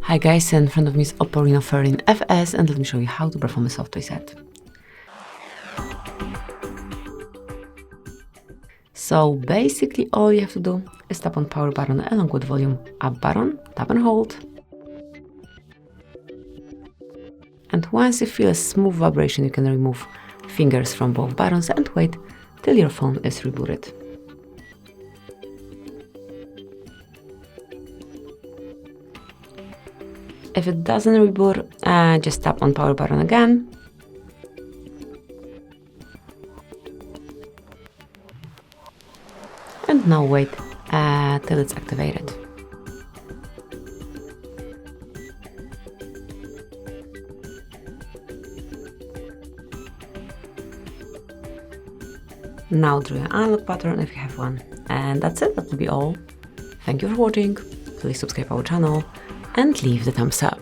Hi guys, in front of me is OPPO Reno13 FS and let me show you how to perform a soft reset. So basically all you have to do is tap on power button along with volume up button, tap and hold. And once you feel a smooth vibration, you can remove fingers from both buttons and wait till your phone is rebooted. If it doesn't reboot, just tap on power button again. And now wait till it's activated. Now draw an unlock pattern if you have one. And that's it, that will be all. Thank you for watching, please subscribe our channel and leave the thumbs up.